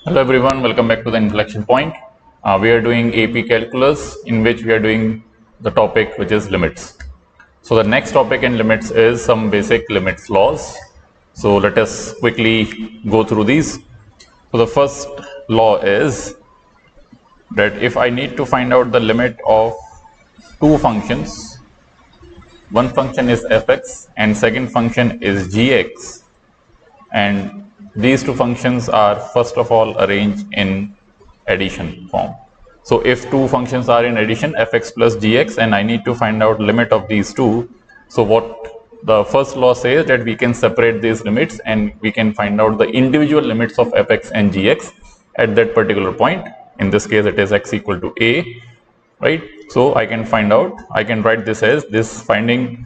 Hello everyone, welcome back to the inflection point. We are doing AP calculus, in which we are doing the topic which is limits. So the next topic in limits is some basic limits laws. So let us quickly go through these. So the first law is that if I need to find out the limit of two functions, one function is fx and second function is gx, and these two functions are first of all arranged in addition form. So if two functions are in addition, fx plus gx, and I need to find out limit of these two, so what the first law says that we can separate these limits and we can find out the individual limits of fx and gx at that particular point. In this case it is x equal to a, right? So I can find out, I can write this as this finding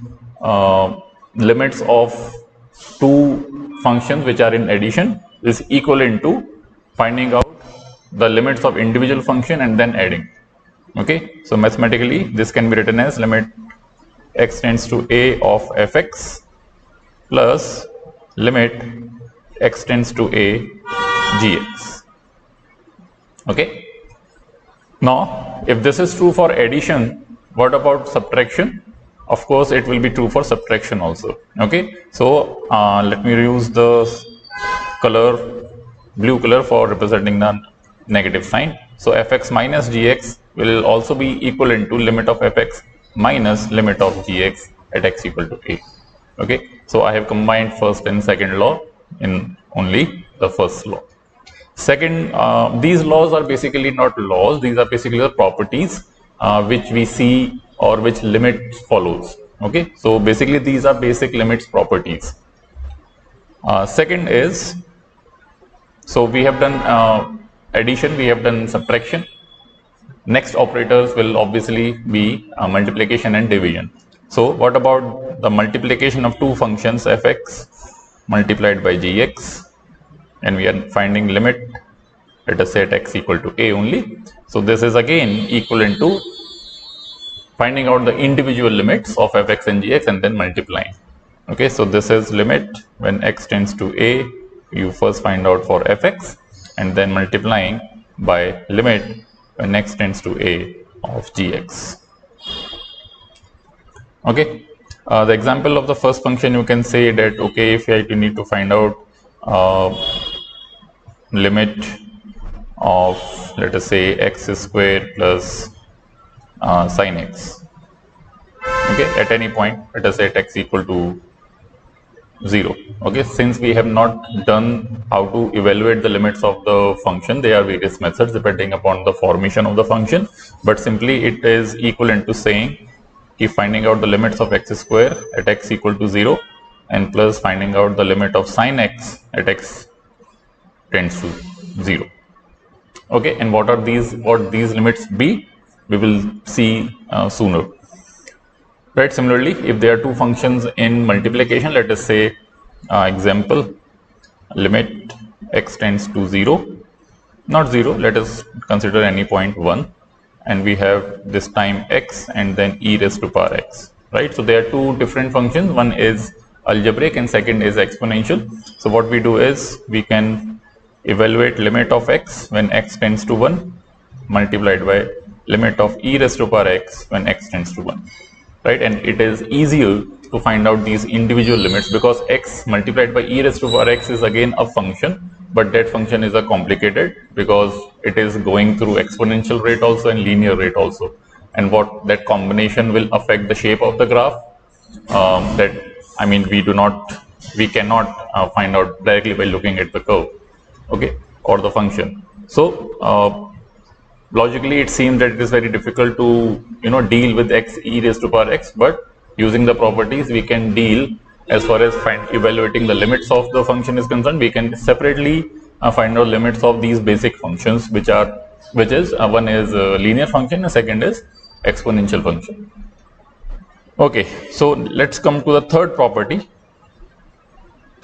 limits of two functions which are in addition is equivalent to finding out the limits of individual function and then adding. Okay, so mathematically this can be written as limit x tends to a of fx plus limit x tends to a gx. Okay, now if this is true for addition, what about subtraction? Of course it will be true for subtraction also. Okay, so let me use the color blue color for representing the negative sign. So fx minus gx will also be equivalent to limit of fx minus limit of gx at x equal to a. Okay, so I have combined first and second law in only the first law. Second, these laws are basically not laws, these are basically the properties which we see or which limit follows. Okay, so basically these are basic limits properties. Second is, so we have done addition, we have done subtraction. Next operators will obviously be multiplication and division. So what about the multiplication of two functions fx multiplied by gx, and we are finding limit, let us say at x equal to a only. So this is again equivalent to finding out the individual limits of fx and gx and then multiplying. Okay, so this is limit when x tends to a, you first find out for fx and then multiplying by limit when x tends to a of gx. Okay, the example of the first function, you can say that okay, if you need to find out limit of, let us say, x square plus sin x, okay, at any point, let us say at x equal to 0. Okay, since we have not done how to evaluate the limits of the function, there are various methods depending upon the formation of the function, but simply it is equivalent to saying keep finding out the limits of x square at x equal to 0 and plus finding out the limit of sin x at x tends to 0. Okay, and what these limits be, we will see sooner. Right, similarly, if there are two functions in multiplication, let us say example limit x tends to 0, not 0, let us consider any point 1, and we have this time x and then e raised to power x, right? So there are two different functions, one is algebraic and second is exponential. So what we do is we can evaluate limit of x when x tends to 1 multiplied by limit of e raised to power x when x tends to 1. Right, and it is easier to find out these individual limits because x multiplied by e raised to power x is again a function, but that function is a complicated because it is going through exponential rate also and linear rate also, and what that combination will affect the shape of the graph, that I mean we cannot find out directly by looking at the curve, okay, or the function. So logically it seems that it is very difficult to deal with x e raised to power x, but using the properties we can deal. As far as evaluating the limits of the function is concerned, we can separately find out limits of these basic functions, which is one is a linear function and second is exponential function. Okay, so let's come to the third property,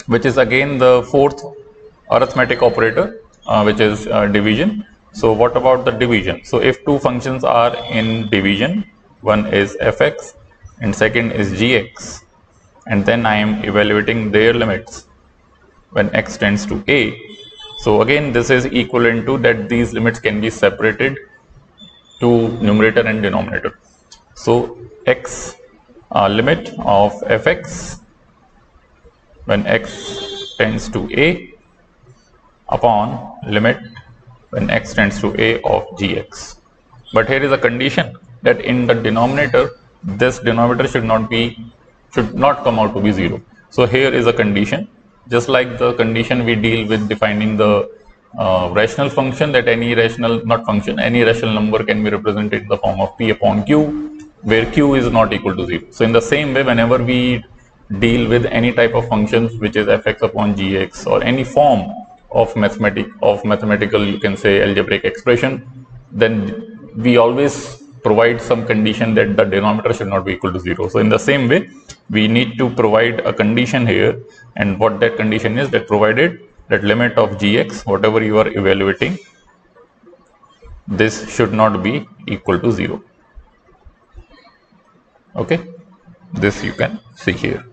which is again the fourth arithmetic operator, which is division. So what about the division? So if two functions are in division, one is fx and second is gx, and then I am evaluating their limits when x tends to a. So again, this is equivalent to that these limits can be separated to numerator and denominator. So x limit of fx when x tends to a upon limit when x tends to a of gx. But here is a condition that in the denominator, this denominator should not come out to be 0. So here is a condition, just like the condition we deal with defining the rational function, that any rational number can be represented in the form of p upon q, where q is not equal to 0. So in the same way, whenever we deal with any type of functions which is fx upon gx or any form of mathematical, you can say algebraic expression, then we always provide some condition that the denominator should not be equal to 0. So in the same way, we need to provide a condition here, and what that condition is, that provided that limit of gx, whatever you are evaluating, this should not be equal to 0. Okay, this you can see here.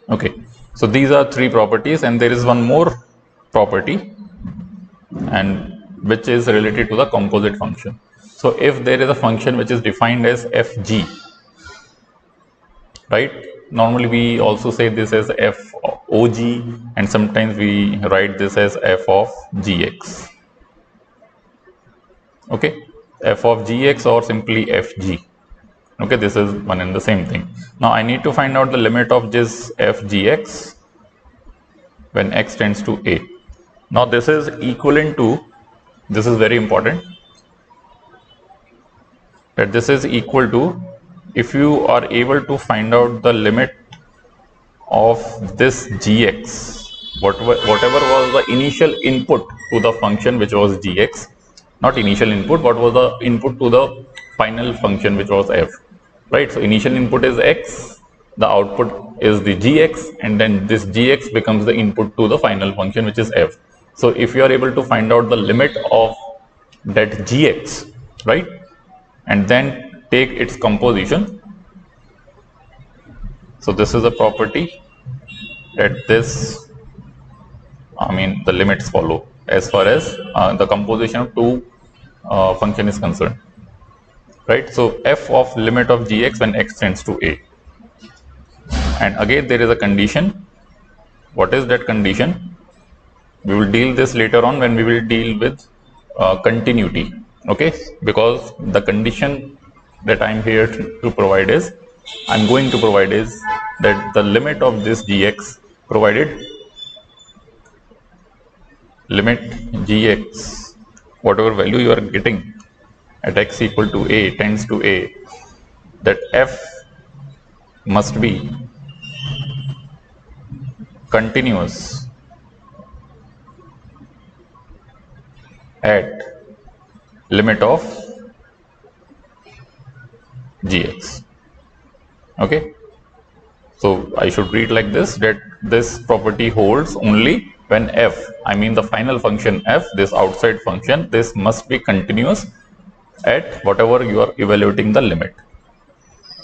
Okay, so these are three properties, and there is one more property, and which is related to the composite function. So if there is a function which is defined as fg, right? Normally we also say this as f og, and sometimes we write this as f of gx. Okay, f of gx or simply fg. Okay, this is one and the same thing. Now I need to find out the limit of this f gx when x tends to a. Now this is equivalent to, this is very important, that this is equal to, if you are able to find out the limit of this gx, whatever was the initial input to the function which was gx, not initial input, what was the input to the final function which was f, right? So initial input is x, the output is the gx, and then this gx becomes the input to the final function which is f. So if you are able to find out the limit of that gx, right, and then take its composition. So this is a property that this, the limits follow as far as the composition of two function is concerned, right? So f of limit of gx when x tends to a, and again there is a condition. What is that condition? We will deal this later on when we will deal with continuity. Okay, because the condition that I am here to provide is, going to provide is that the limit of this gx, provided limit gx, whatever value you are getting at x equal to a tends to a, that f must be continuous at limit of gx. Okay, so I should read like this, that this property holds only when f, the final function f, this outside function, this must be continuous at whatever you are evaluating the limit.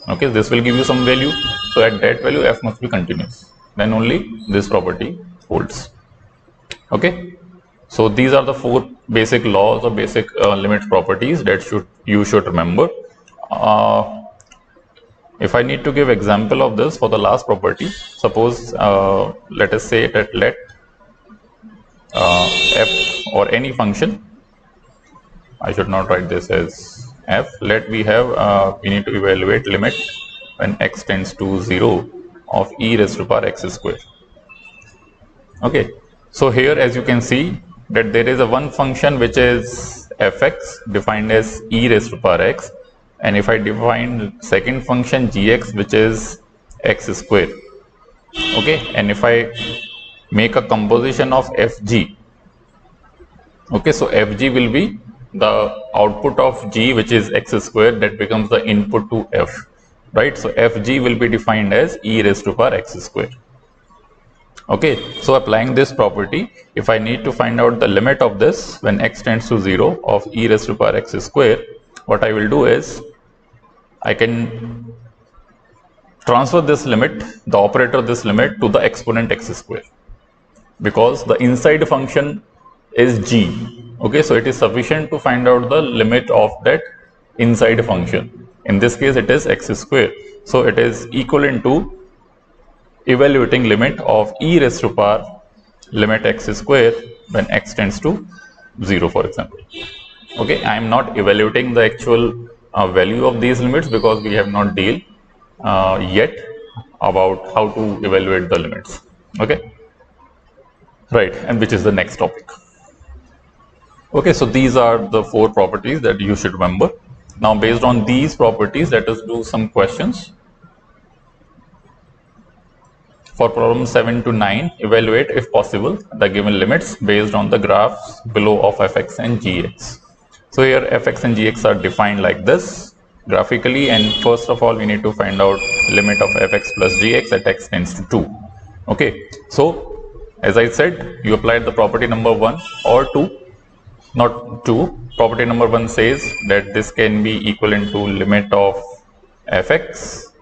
Okay, this will give you some value, so at that value f must be continuous, then only this property holds. Okay, so these are the four basic laws or basic limit properties that you should remember. If I need to give example of this for the last property, suppose let us say that let f or any function, I should not write this as f, let we have we need to evaluate limit when x tends to 0 of e raised to power x square. Okay, so here as you can see that there is a one function which is fx defined as e raised to power x, and if I define second function gx which is x square, okay, and if I make a composition of fg, okay, so fg will be the output of g which is x square, that becomes the input to f, right? So fg will be defined as e raised to power x square. Okay, so applying this property, if I need to find out the limit of this when x tends to 0 of e raised to power x square, what I will do is I can transfer this limit, the operator of this limit, to the exponent x square. because the inside function is g. Okay, so it is sufficient to find out the limit of that inside function. In this case, it is x square. So it is equivalent to evaluating limit of e raised to power limit x square when x tends to 0, for example. Okay, I am not evaluating the actual value of these limits because we have not dealt yet about how to evaluate the limits. Okay, right, and which is the next topic. Okay, so these are the 4 properties that you should remember. Now, based on these properties, let us do some questions. For problem 7 to 9, evaluate, if possible, the given limits based on the graphs below of fx and gx. So here fx and gx are defined like this graphically, and first of all we need to find out limit of fx plus gx at x tends to 2. Okay, so as I said, you applied the property number 1 or 2, not 2. Property number 1 says that this can be equivalent to limit of fx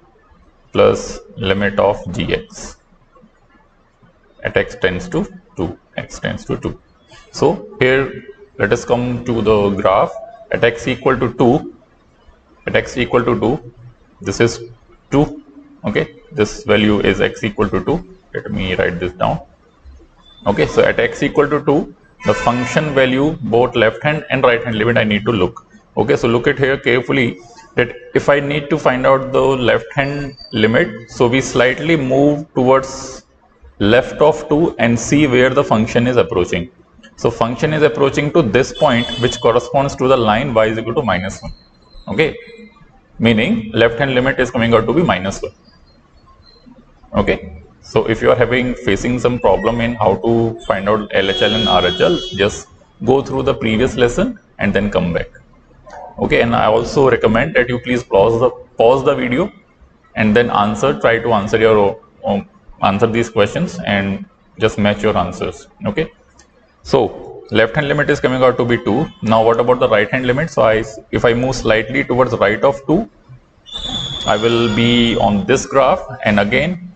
plus limit of gx at x tends to 2, x tends to 2. So here let us come to the graph at x equal to 2, at x equal to 2, this is 2, okay, this value is x equal to 2, let me write this down. Okay, so at x equal to 2, the function value, both left hand and right hand limit I need to look. Okay, so look at here carefully that if I need to find out the left hand limit, so we slightly move towards left of 2 and see where the function is approaching. So function is approaching to this point which corresponds to the line y is equal to -1. Okay, meaning left hand limit is coming out to be -1. Okay, so if you are facing some problem in how to find out LHL and RHL, just go through the previous lesson and then come back. Okay, and I also recommend that you please pause the video and then try to answer these questions and just match your answers. Okay, so left hand limit is coming out to be 2. Now what about the right hand limit? So if I move slightly towards right of 2, I will be on this graph, and again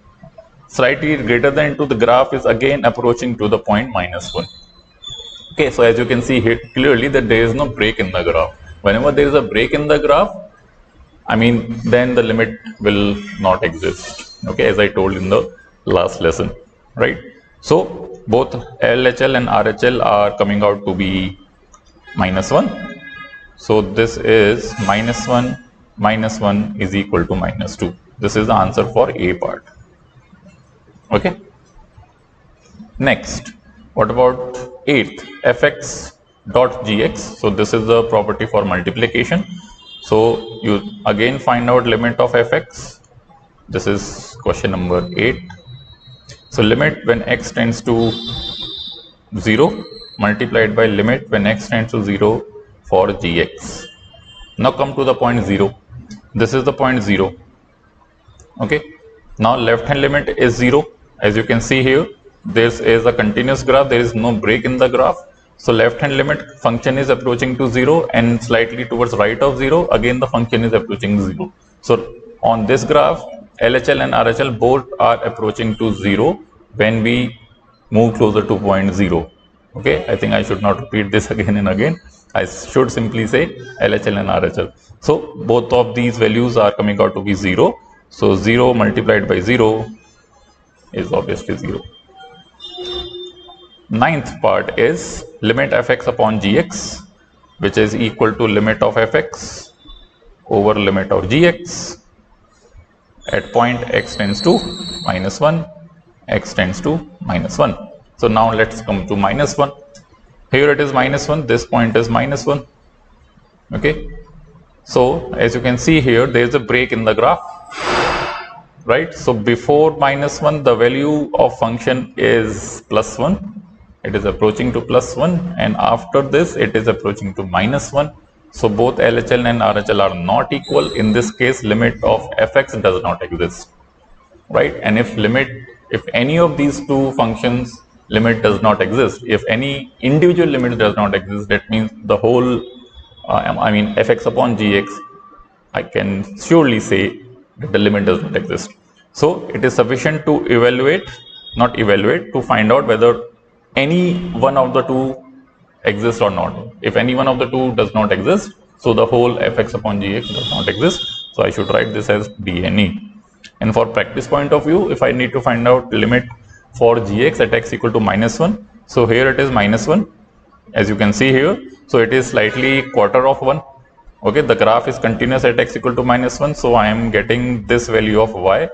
slightly greater than 2, the graph is again approaching to the point -1. Okay, so as you can see here clearly that there is no break in the graph. Whenever there is a break in the graph, I mean, then the limit will not exist. Okay, as I told in the last lesson, right? So both LHL and RHL are coming out to be -1. So this is -1 minus 1 is equal to -2. This is the answer for A part. Okay. Next, what about 8th, fx dot gx? So this is the property for multiplication. So you again find out limit of fx. This is question number 8. So limit when x tends to 0 multiplied by limit when x tends to 0 for gx. Now come to the point 0. This is the point 0. Okay. Now left hand limit is 0. As you can see here, this is a continuous graph. There is no break in the graph. So left hand limit function is approaching to 0 and slightly towards right of 0. Again the function is approaching 0. So on this graph, LHL and RHL both are approaching to 0 when we move closer to point 0. Okay, I think I should not repeat this again and again. I should simply say LHL and RHL. So both of these values are coming out to be 0. So 0 multiplied by 0 is obviously 0. 9th part is limit fx upon gx, which is equal to limit of fx over limit of gx at point x tends to -1, x tends to -1. So now let's come to -1. Here it is -1, this point is -1. Okay, so as you can see here, there is a break in the graph, right? So before -1, the value of function is +1. It is approaching to +1, and after this it is approaching to -1. So both LHL and RHL are not equal. In this case, limit of fx does not exist, right? And if any of these two functions limit does not exist, if any individual limit does not exist, that means the whole fx upon gx, I can surely say that the limit does not exist. So it is sufficient to evaluate not evaluate, to find out whether any one of the two exists or not. If any one of the two does not exist, so the whole fx upon gx does not exist. So I should write this as dne. And for practice point of view, if I need to find out limit for gx at x equal to -1, so here it is -1, as you can see here. So it is slightly quarter of 1. Okay, the graph is continuous at x equal to -1, so I am getting this value of y,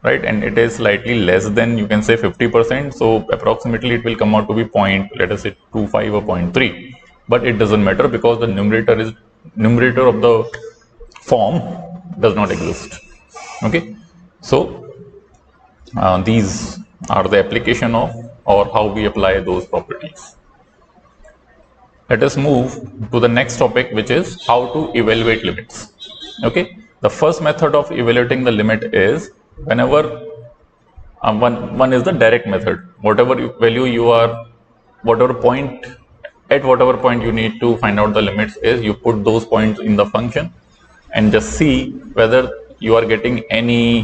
right? And it is slightly less than, you can say, 50%. So approximately it will come out to be let us say 0.25 or 0.3. But it doesn't matter because the numerator of the form does not exist. Okay, so these are the application of, or how we apply those properties. Let us move to the next topic, which is how to evaluate limits. Okay, the first method of evaluating the limit is whenever one is the direct method. Whatever value you are, whatever point you need to find out the limits is, you put those points in the function and just see whether you are getting any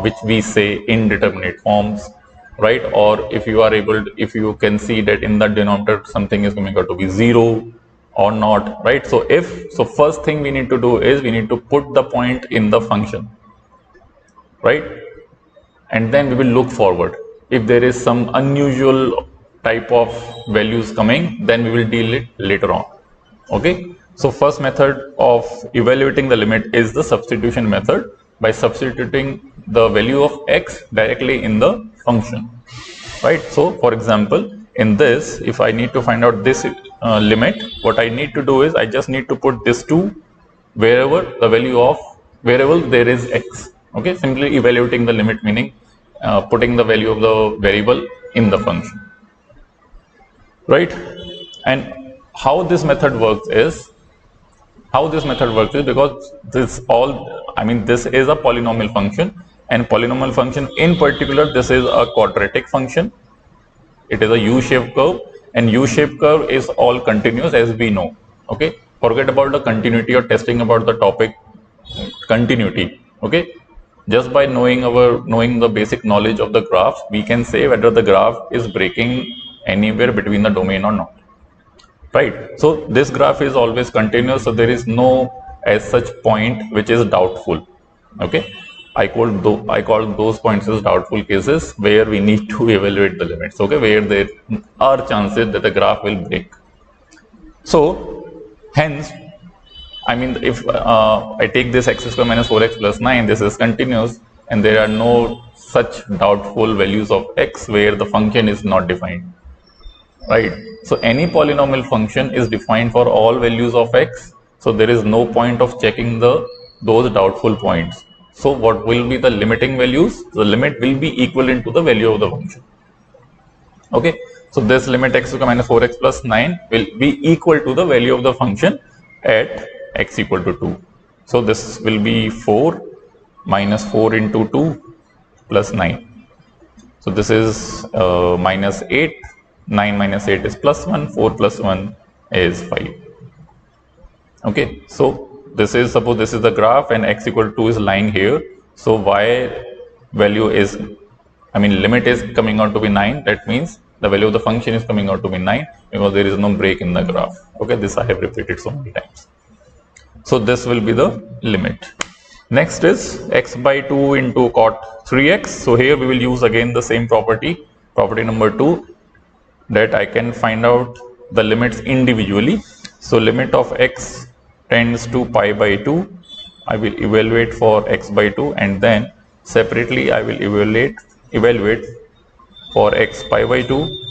which we say indeterminate forms, right? Or if you are if you can see that in the denominator something is coming out to be 0 or not, right? So first thing we need to do is we need to put the point in the function, right? And then we will look forward. If there is some unusual type of values coming, then we will deal it later on. Okay, so first method of evaluating the limit is the substitution method, by substituting the value of x directly in the function, right? So for example, in this, if I need to find out this limit, what I need to do is I just need to put this 2 wherever the value of variable there is x. Okay, simply evaluating the limit, meaning putting the value of the variable in the function, right? And how this method works is because this is a polynomial function, and polynomial function in particular, this is a quadratic function. It is a U-shaped curve, and U-shaped curve is all continuous, as we know. Okay, forget about the continuity or testing about the topic continuity. Okay, just by knowing the basic knowledge of the graph, we can say whether the graph is breaking anywhere between the domain or not, right? So this graph is always continuous, so there is no as such point which is doubtful. Okay, I call those points as doubtful cases, where we need to evaluate the limits. Okay, where there are chances that the graph will break. So hence, if I take this x square minus 4x plus 9, this is continuous, and there are no such doubtful values of x where the function is not defined, right? So any polynomial function is defined for all values of x, so there is no point of checking those doubtful points. So what will be the limiting values? The limit will be equivalent to the value of the function. Okay, so this limit x square minus 4x plus 9 will be equal to the value of the function at x equal to 2. So this will be 4 minus 4 into 2 plus 9. So this is minus 8. 9 minus 8 is plus 1, 4 plus 1 is 5. Okay, so this is, suppose this is the graph and x equal to 2 is lying here. So y value is, limit is coming out to be 9. That means the value of the function is coming out to be 9 because there is no break in the graph. Okay, this I have repeated so many times. So this will be the limit. Next is x by 2 into cot 3x. So here we will use again the same property number 2, that I can find out the limits individually. So limit of x tends to pi by 2, I will evaluate for x by 2, and then separately I will evaluate for x pi by 2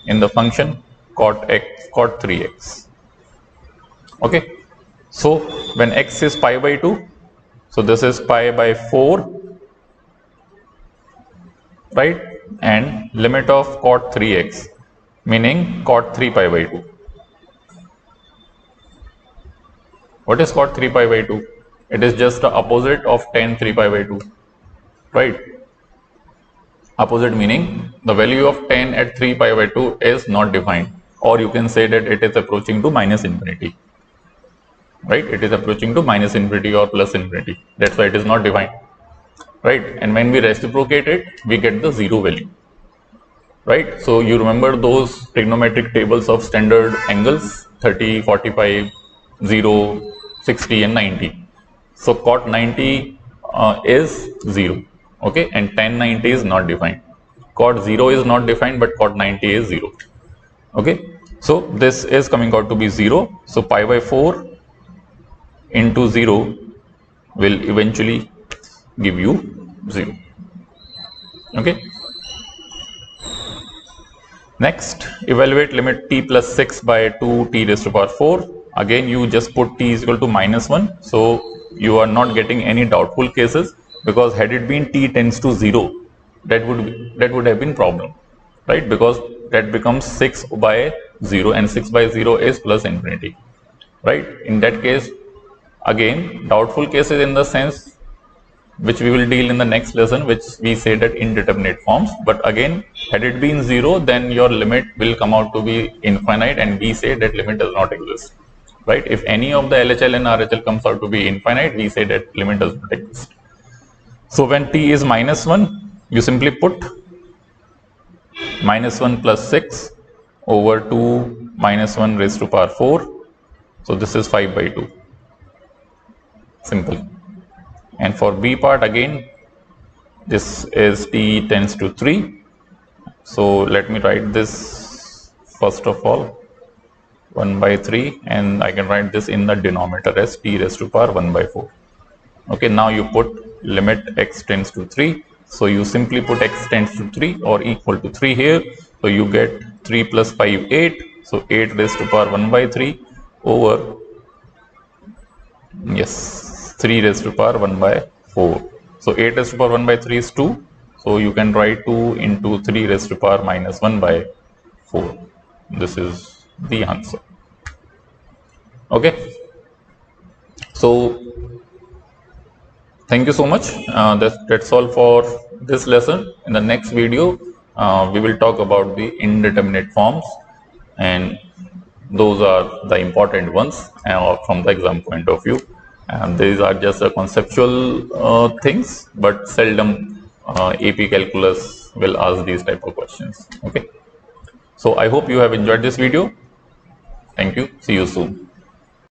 in the function cot 3x. Okay, so when x is pi by 2, so this is pi by 4, right? And limit of cot 3x, meaning cot 3 pi by 2. What is cot 3 pi by 2? It is just the opposite of tan 3 pi by 2, right? Opposite meaning the value of tan at 3 pi by 2 is not defined, or you can say that it is approaching to minus infinity, right? It is approaching to minus infinity or plus infinity. That's why it is not defined. right? And when we reciprocate it, we get the 0 value, right? So you remember those trigonometric tables of standard angles, 30, 45, 0, 60 and 90. So cot 90 is 0, okay, and tan 90 is not defined. Cot 0 is not defined, but cot 90 is 0, okay. So this is coming out to be 0. So pi by 4 into 0 will eventually give you 0, okay. Next, evaluate limit t plus 6 by 2 t raised to power 4. Again, you just put t is equal to -1. So you are not getting any doubtful cases, because had it been t tends to 0, that would have been problem, right? Because that becomes 6 by 0, and 6 by 0 is plus infinity, right? In that case, again, doubtful cases in the sense which we will deal in the next lesson, which we say that indeterminate forms. But again, had it been 0, then your limit will come out to be infinite, and we say that limit does not exist, right? If any of the LHL and RHL comes out to be infinite, we say that limit does not exist. So when t is -1, you simply put -1 plus 6 over 2 -1 raised to power 4. So this is 5 by 2. Simple. And for b part, again, this is t tends to 3. So let me write this first of all, 1 by 3, and I can write this in the denominator as t raised to power 1 by 4. Okay, now you put limit x tends to 3. So you simply put x tends to 3 or equal to 3 here. So you get 3 plus 5, 8. So 8 raised to power 1 by 3 over, yes, 3 raised to power 1 by 4. So 8 raised to power 1 by 3 is 2. So you can write 2 into 3 raised to power -1 by 4. This is the answer. Okay. So thank you so much. That's all for this lesson. In the next video, we will talk about the indeterminate forms, and those are the important ones from the exam point of view. And these are just conceptual things, but seldom AP calculus will ask these type of questions. Okay. So I hope you have enjoyed this video. Thank you. See you soon.